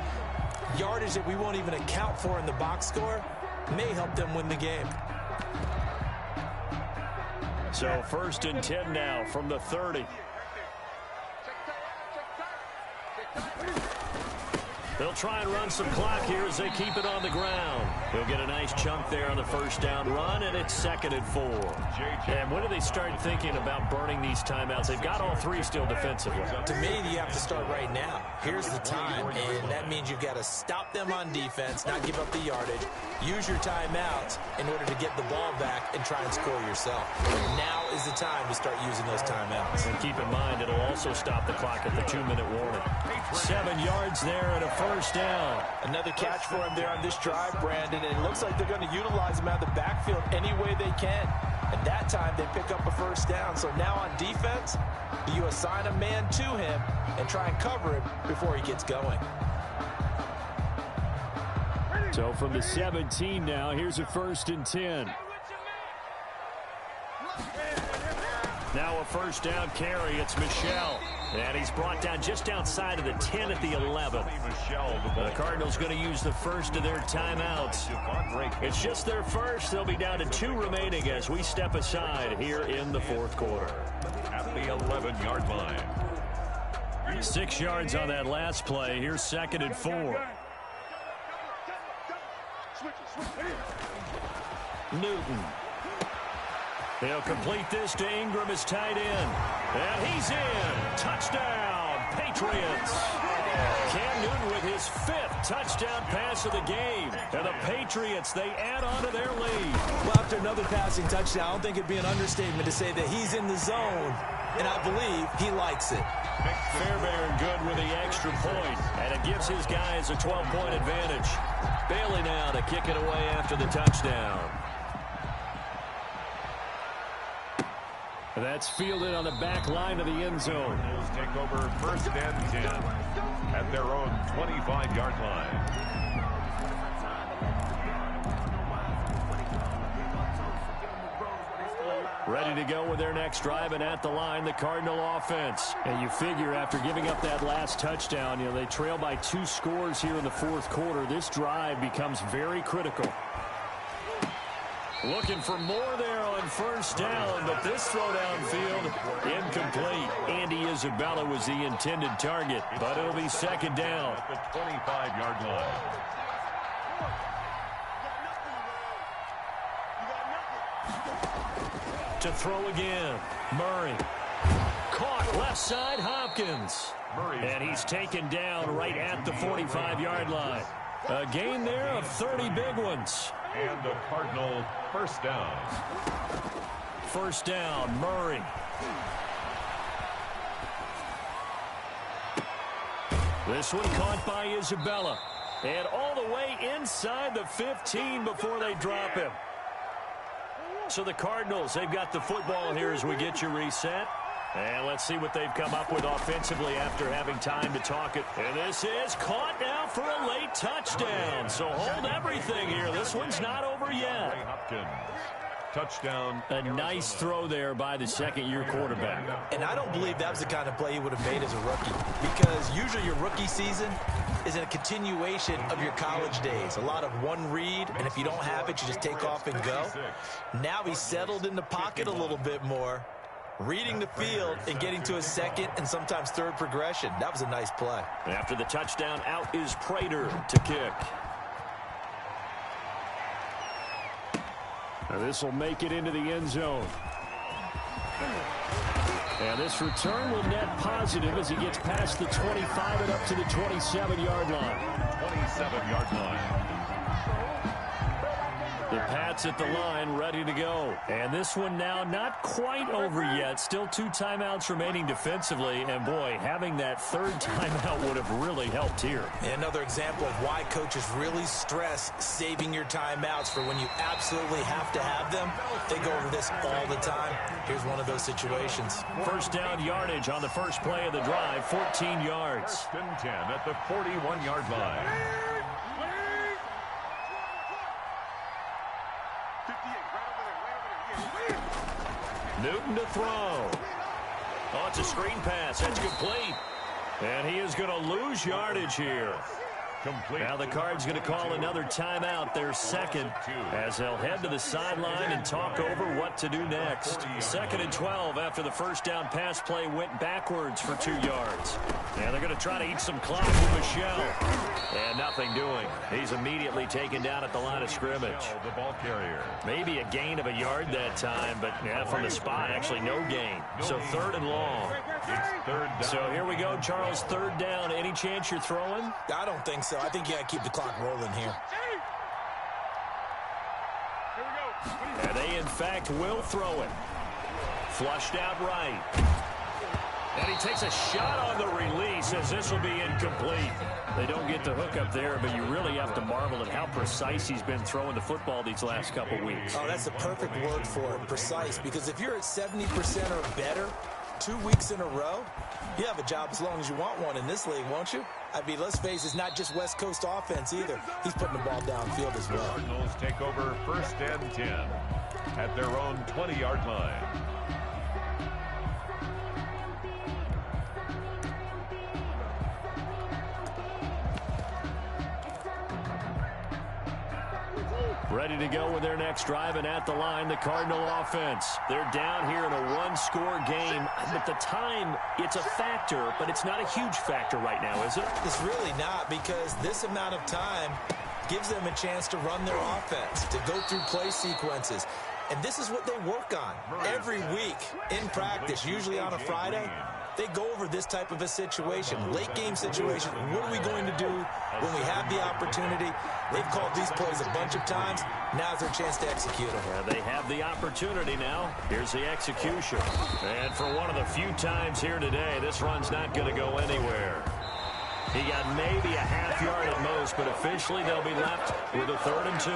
yardage that we won't even account for in the box score, may help them win the game. So 1st and 10 now from the 30. They'll try and run some clock here as they keep it on the ground. He'll get a nice chunk there on the first down run, and it's 2nd and 4. And when do they start thinking about burning these timeouts? They've got all 3 still defensively. To me, you have to start right now. Here's the time, and that means you've got to stop them on defense, not give up the yardage. Use your timeouts in order to get the ball back and try and score yourself. Now is the time to start using those timeouts. And keep in mind, it'll also stop the clock at the 2-minute warning. 7 yards there and a first down. Another catch for him there on this drive, Brandon, and it looks like they're going to utilize him out of the backfield any way they can. And that time they pick up a first down. So now on defense, you assign a man to him and try and cover him before he gets going. So from the 17 now, here's a 1st and 10. Now a first down carry. It's Michel. And he's brought down just outside of the 10 at the 11. The Cardinals going to use the first of their timeouts. It's just their first. They'll be down to 2 remaining as we step aside here in the 4th quarter. At the 11-yard line. 6 yards on that last play. Here's 2nd and 4. Newton. He'll complete this to Ingram as tight end. And he's in. Touchdown, Patriots. Cam Newton with his 5th touchdown pass of the game. And the Patriots, they add on to their lead. Well, after another passing touchdown, I don't think it'd be an understatement to say that he's in the zone. And I believe he likes it. Fairbairn good with the extra point. And it gives his guys a 12-point advantage. Bailey now to kick it away after the touchdown. That's fielded on the back line of the end zone. Bulls take over 1st and 10 at their own 25-yard line. Ready to go with their next drive, and at the line, the Cardinal offense. And you figure after giving up that last touchdown, they trail by 2 scores here in the 4th quarter. This drive becomes very critical. Looking for more there on first down, but this throw downfield incomplete. Andy Isabella was the intended target, but it'll be 2nd down. At the 25-yard line. To throw again, Murray. Caught left side, Hopkins. And he's taken down right at the 45-yard line. A gain there of 30 big ones. And a Cardinal first down. First down, Murray. This one caught by Isabella. And all the way inside the 15 before they drop him. So the Cardinals, they've got the football here as we get you reset. And let's see what they've come up with offensively after having time to talk it. And this is caught now for a late touchdown. So hold everything here. This one's not over yet. Touchdown. A nice throw there by the second-year quarterback. And I don't believe that was the kind of play he would have made as a rookie, because usually your rookie season is a continuation of your college days. A lot of one read, and if you don't have it, you just take off and go. Now he's settled in the pocket a little bit more, reading the field and getting to a second and sometimes third progression. That was a nice play. After the touchdown, out is Prater to kick. Now this will make it into the end zone. And this return will net positive as he gets past the 25 and up to the 27-yard line. 27-yard line. The Pats at the line, ready to go. And this one now not quite over yet. Still 2 timeouts remaining defensively. And, boy, having that third timeout would have really helped here. Another example of why coaches really stress saving your timeouts for when you absolutely have to have them. They go over this all the time. Here's one of those situations. First down yardage on the first play of the drive, 14 yards. First and 10 at the 41-yard line. Newton to throw. Oh, it's a screen pass. That's complete. And he is going to lose yardage here. Complete. Now the Cards going to call another timeout, their second, as they'll head to the sideline and talk over what to do next. Second and 12 after the first down pass play went backwards for 2 yards. And they're going to try to eat some clock with Michelle. And nothing doing. He's immediately taken down at the line of scrimmage. The ball carrier. Maybe a gain of a yard that time, but yeah, from the spot, actually no gain. So third and long. It's third down. So here we go, Charles, third down. Any chance you're throwing? I don't think so. I think you got to keep the clock rolling here. And they, in fact, will throw it. Flushed out right. And he takes a shot on the release as this will be incomplete. They don't get the hook up there, but you really have to marvel at how precise he's been throwing the football these last couple weeks. Oh, that's the perfect word for it, precise, because if you're at 70% or better 2 weeks in a row, you have a job as long as you want one in this league, won't you? I mean, let's face it, it's not just West Coast offense either. He's putting the ball downfield as well. Cardinals take over first and 10 at their own 20-yard line. Ready to go with their next drive, and at the line, the Cardinal offense. They're down here in a one-score game. At the time, it's a factor, but it's not a huge factor right now, is it? It's really not, because this amount of time gives them a chance to run their offense, to go through play sequences. And this is what they work on every week in practice, usually on a Friday. They go over this type of a situation, late game situation. What are we going to do when we have the opportunity? They've called these plays a bunch of times. Now's their chance to execute them. Yeah, they have the opportunity now. Here's the execution. And for one of the few times here today, this run's not going to go anywhere. He got maybe a half yard at most, but officially they'll be left with a 3rd and 2.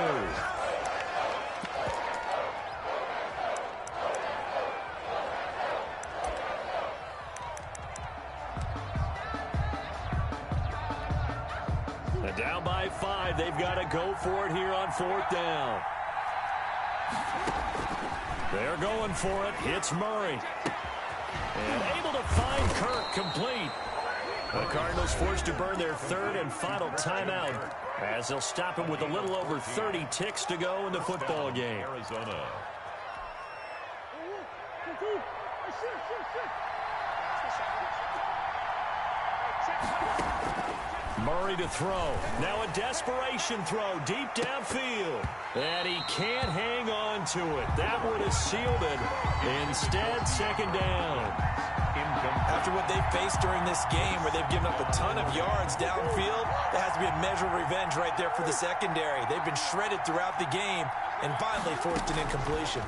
Down by 5. They've got to go for it here on 4th down. They're going for it. It's Murray. And able to find Kirk complete. The Cardinals forced to burn their 3rd and final timeout as they'll stop it with a little over 30 ticks to go in the football game. Arizona. Murray to throw. Now a desperation throw deep downfield. And he can't hang on to it. That would have sealed it. Instead, 2nd down. After what they've faced during this game, where they've given up a ton of yards downfield, there has to be a measure of revenge right there for the secondary. They've been shredded throughout the game and finally forced an incompletion.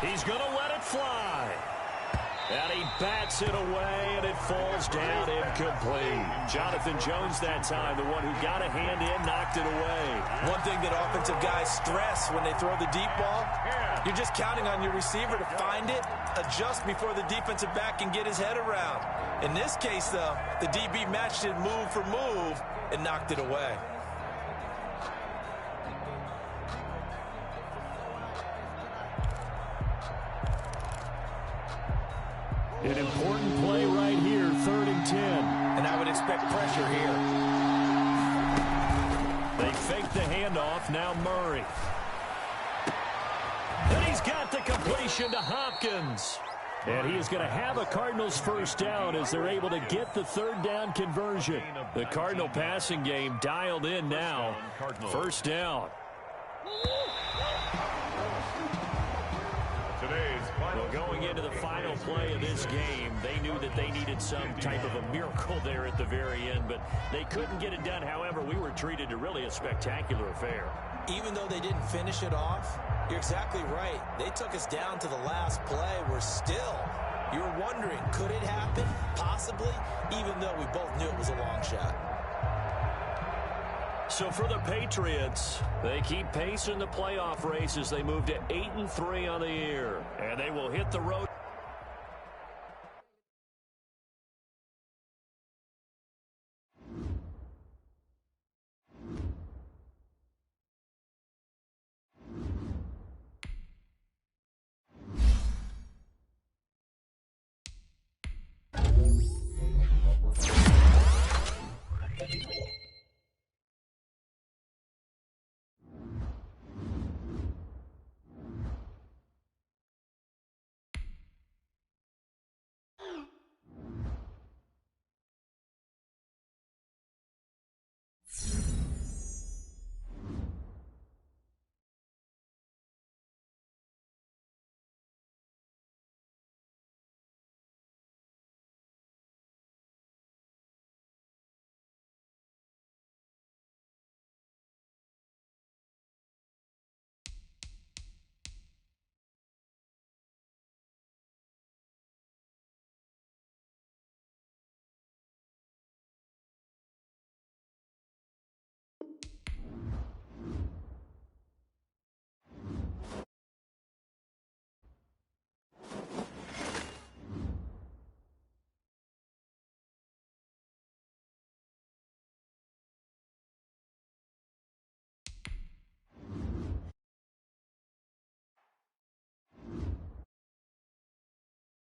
He's going to let it fly. And he bats it away, and it falls down incomplete. Jonathan Jones that time, the one who got a hand in, knocked it away. One thing that offensive guys stress when they throw the deep ball, you're just counting on your receiver to find it, adjust before the defensive back can get his head around. In this case, though, the DB matched it move for move and knocked it away. An important play right here, 3rd and 10. And I would expect pressure here. They fake the handoff, now Murray. And he's got the completion to Hopkins. And he is going to have a Cardinals first down as they're able to get the 3rd down conversion. The Cardinal passing game dialed in now. First down. Well, going into the final play of this game, they knew that they needed some type of a miracle there at the very end, but they couldn't get it done. However, we were treated to really a spectacular affair. Even though they didn't finish it off, you're exactly right. They took us down to the last play. You're wondering, could it happen? Possibly, even though we both knew it was a long shot. So for the Patriots, they keep pace in the playoff race as they move to 8-3 on the year. And they will hit the road.